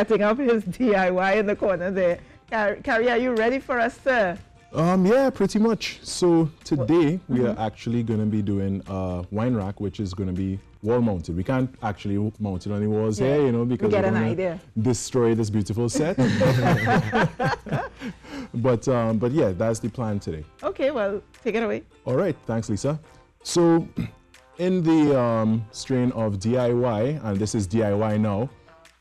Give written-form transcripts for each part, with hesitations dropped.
setting up his DIY in the corner there. Khary, are you ready for us, sir? Yeah, pretty much. So today we are actually going to be doing a wine rack, which is going to be wall mounted. We can't actually mount it on the walls here, you know, because we're going to destroy this beautiful set. But yeah, that's the plan today. Okay, well, take it away. All right, thanks, Lisa. So in the strain of DIY, and this is DIY now,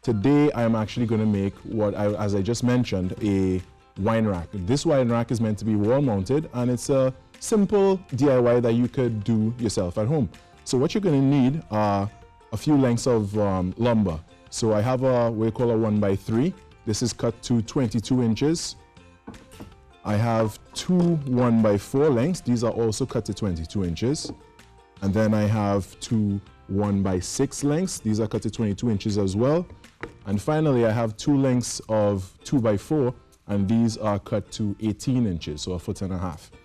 today I'm actually going to make what, as I just mentioned, a wine rack. This wine rack is meant to be wall mounted, and it's a simple DIY that you could do yourself at home. So what you're going to need are a few lengths of lumber. So I have what we call a 1x3. This is cut to 22 inches. I have two 1x4 lengths. These are also cut to 22 inches. And then I have two 1x6 lengths. These are cut to 22 inches as well. And finally, I have two lengths of 2x4, and these are cut to 18 inches, so 1.5 feet.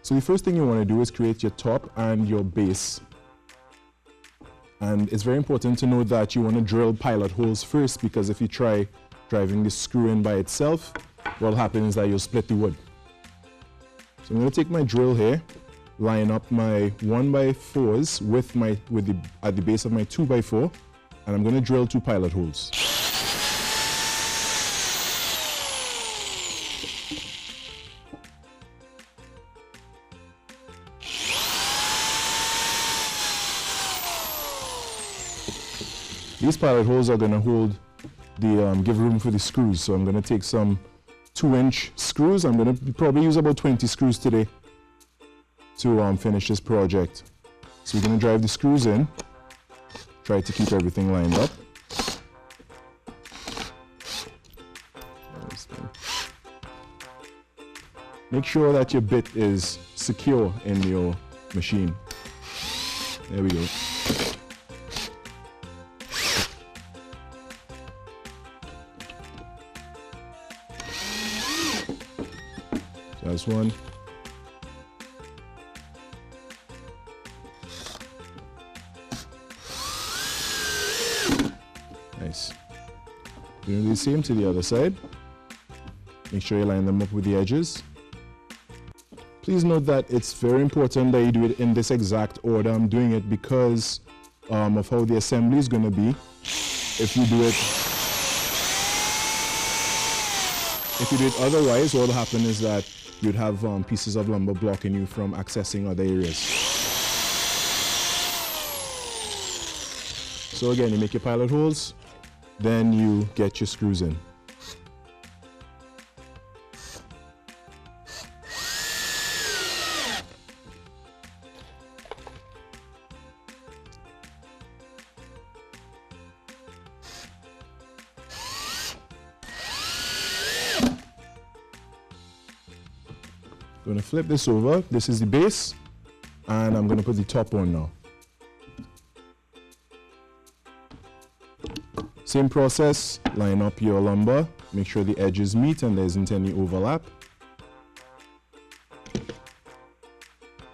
So the first thing you want to do is create your top and your base. And it's very important to know that you want to drill pilot holes first, because if you try driving the screw in by itself, what will happen is that you'll split the wood. So I'm going to take my drill here, line up my 1x4s at the base of my 2x4, and I'm going to drill 2 pilot holes. These pilot holes are going to hold give room for the screws. So I'm going to take some 2-inch screws. I'm going to probably use about 20 screws today to finish this project. So we're going to drive the screws in. Try to keep everything lined up. Make sure that your bit is secure in your machine. There we go. That's one. Nice. You're going to do the same to the other side. Make sure you line them up with the edges. Please note that it's very important that you do it in this exact order. I'm doing it because of how the assembly is going to be. If you do it otherwise, what will happen is that you'd have pieces of lumber blocking you from accessing other areas. So again, you make your pilot holes, then you get your screws in. I'm going to flip this over. This is the base, and I'm going to put the top on now. Same process, line up your lumber, make sure the edges meet and there isn't any overlap.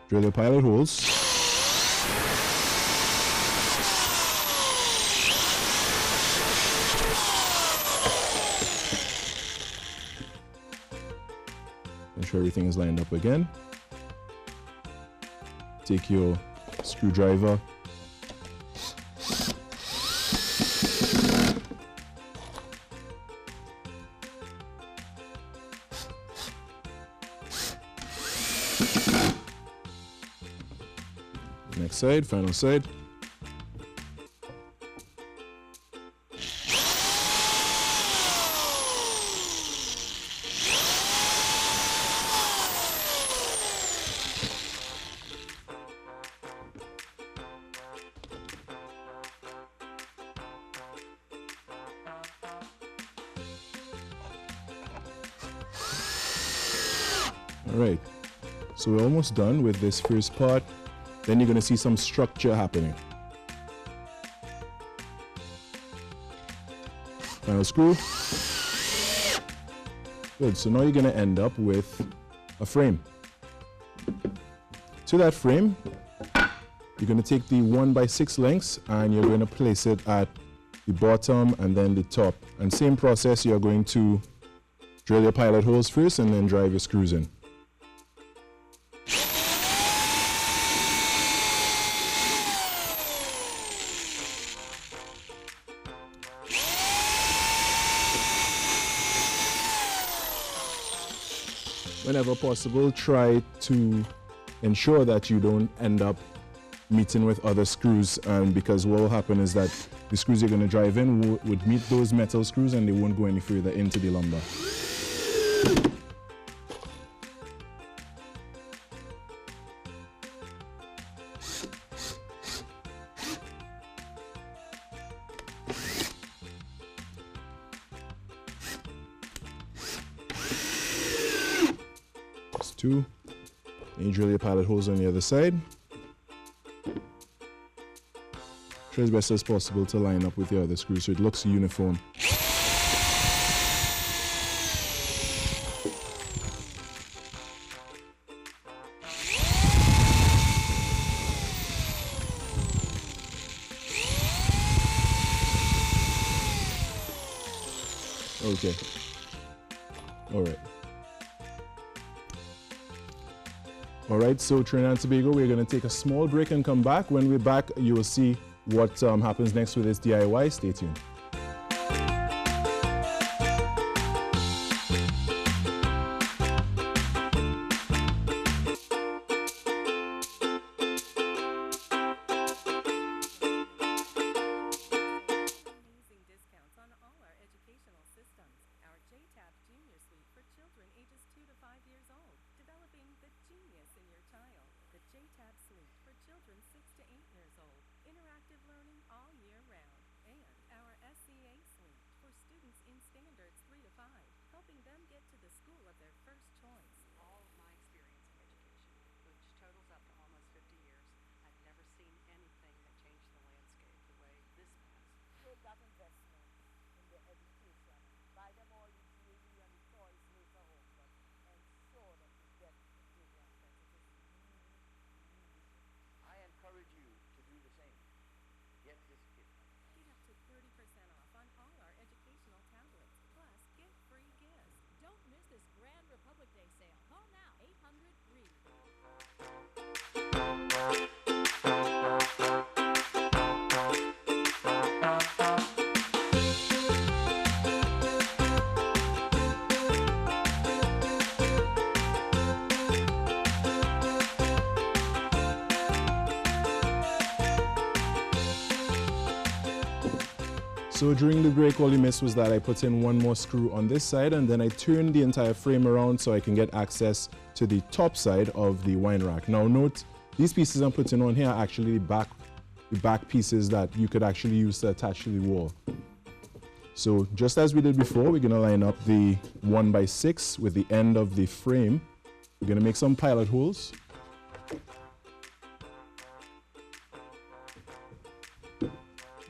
Drill the pilot holes. Make sure everything is lined up again. Take your screwdriver. Next side, final side. All right, so we're almost done with this first part. Then you're going to see some structure happening. Final screw. Good, so now you're going to end up with a frame. To that frame, you're going to take the 1x6 lengths and you're going to place it at the the bottom, and then the top. And same process, you're going to drill your pilot holes first and then drive your screws in. Whenever possible, try to ensure that you don't end up meeting with other screws, because what will happen is that the screws you're going to drive in would meet those metal screws and they won't go any further into the lumber. That's two. And you drill your pilot holes on the other side. Try as best as possible to line up with the other screws so it looks uniform. Okay. All right. All right, so Trinidad and Tobago, we're going to take a small break and come back. When we're back, you will see what happens next with this DIY. Stay tuned. So during the break, all you missed was that I put in one more screw on this side and then I turned the entire frame around so I can get access to the top side of the wine rack. Now note, these pieces I'm putting on here are actually the back pieces that you could actually use to attach to the wall. So just as we did before, we're going to line up the 1x6 with the end of the frame. We're going to make some pilot holes.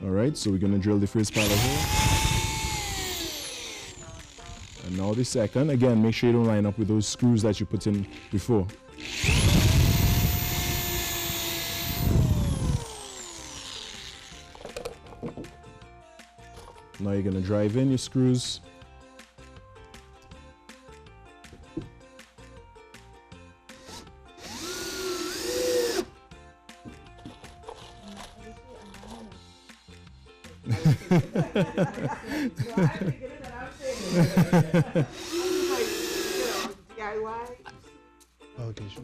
All right, so we're going to drill the first pilot hole. And now the second. Again, make sure you don't line up with those screws that you put in before. Now you're going to drive in your screws. Okay, sure.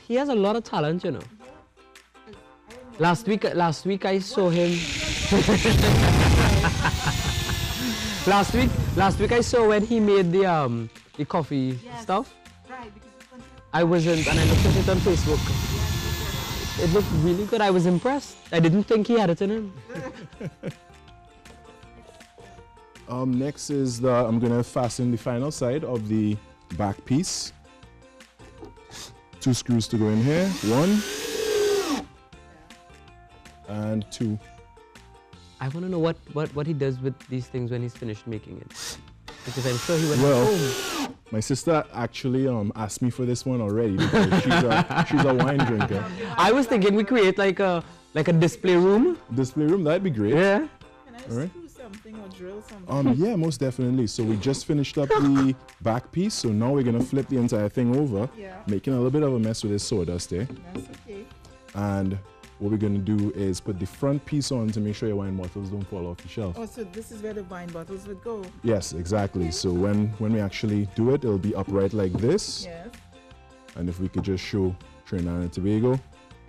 He has a lot of talent, you know. Last week I saw him. last week I saw when he made the coffee stuff. Right, I wasn't, and I looked at it on Facebook. It looked really good. I was impressed. I didn't think he had it in him. Next is I'm going to fasten the final side of the back piece. 2 screws to go in here. 1 and 2. I want to know what he does with these things when he's finished making it. Because I'm sure he went home. My sister actually asked me for this one already because she's a wine drinker. I was thinking we create like a Like a display room? Display room, that'd be great. Yeah. Can I All right. screw something or drill something? Yeah, most definitely. So we just finished up the back piece, so now we're gonna flip the entire thing over, Yeah. making a little bit of a mess with this sawdust there. That's okay. And what we're gonna do is put the front piece on to make sure your wine bottles don't fall off the shelf. Oh, so this is where the wine bottles would go. Yes, exactly. So when we actually do it, it'll be upright like this. Yes. And if we could just show Trinidad and Tobago,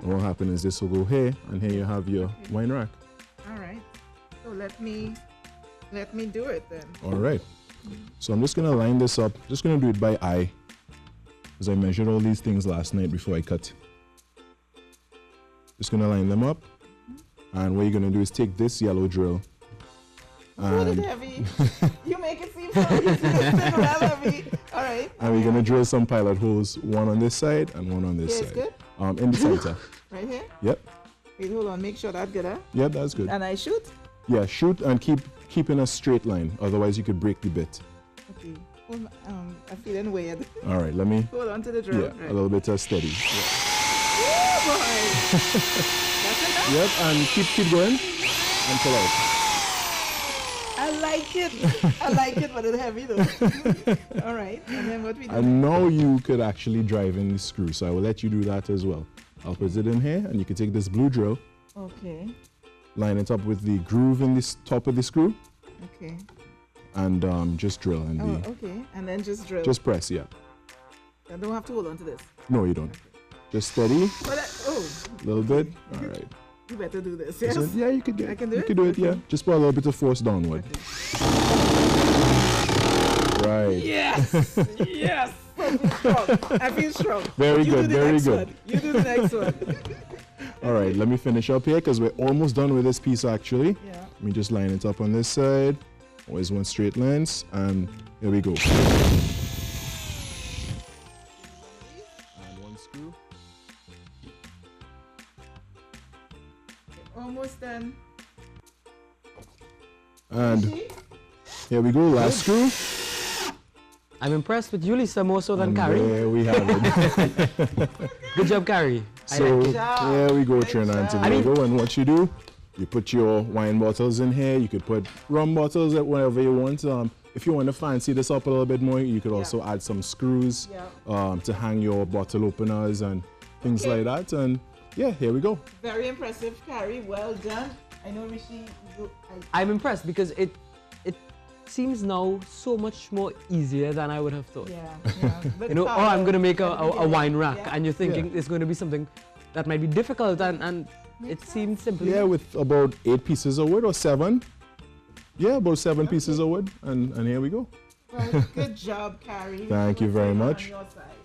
and what happens is this will go here, and here you have your wine rack. All right. So let me do it then. All right. So I'm just gonna line this up. Just gonna do it by eye, because I measured all these things last night before I cut. Just gonna line them up, and what you're gonna do is take this yellow drill, Put it and, heavy. You make it seem so easy. It's still well heavy. All right. and we're gonna drill some pilot holes, one on this side and one on this Yeah, it's side. good. In the center. Right here. Yep. Wait, hold on. Make sure that's good, huh? Yep, that's good. And I shoot. Yeah, shoot and keep in a straight line. Otherwise, you could break the bit. Okay. Hold on, I'm feeling weird. All right, let me. Hold on to the drill. Yeah, Right. a little bit steady. Oh, boy. That's enough. Yep, and keep going and pull out. I like it. I like it, but it's heavy though. All right. And then what we do? And now you could actually drive in the screw. So I will let you do that as well. I'll put it in here, and you can take this blue drill, Okay. line it up with the groove in the top of the screw, Okay. and just drill. And Oh, okay. And then just drill. just press, yeah. I don't have to hold on to this. No, you don't. Just steady, But a little bit. All right. you better do this. Yes. So, yeah, you could get. I can do you it? could do it, yeah. Okay. Just put a little bit of force downward. Right. Yes. Yes. I feel strong. I feel strong. Very You good, do the very next good. one. You do the next one. All right, let me finish up here because we're almost done with this piece actually. Yeah. Let me just line it up on this side. Always one straight lines, and here we go. And one screw. Almost done. And See? here we go, last screw. I'm impressed with you, Lisa, more so than And Khary. there we have it. Good job, Khary. I So like it. job. there we go, Good Trinidad and job. Tobago. And what you do, you put your wine bottles in here. You could put rum bottles, whatever you want. If you want to fancy this up a little bit more, you could also add some screws Yeah. to hang your bottle openers and things Okay. like that. And yeah, here we go. Very impressive, Khary. Well done. I know Rishi. I'm impressed because it seems now so much more easier than I would have thought. Yeah. But You know, oh, I'm going to make a Yeah. wine rack, Yeah. and you're thinking Yeah. it's going to be something that might be difficult, and it seemed simple. Yeah, with about 8 pieces of wood or 7. Yeah, about 7 pieces of wood. And here we go. Well, good job, Khary. Thank you very We'll take it on much. your side.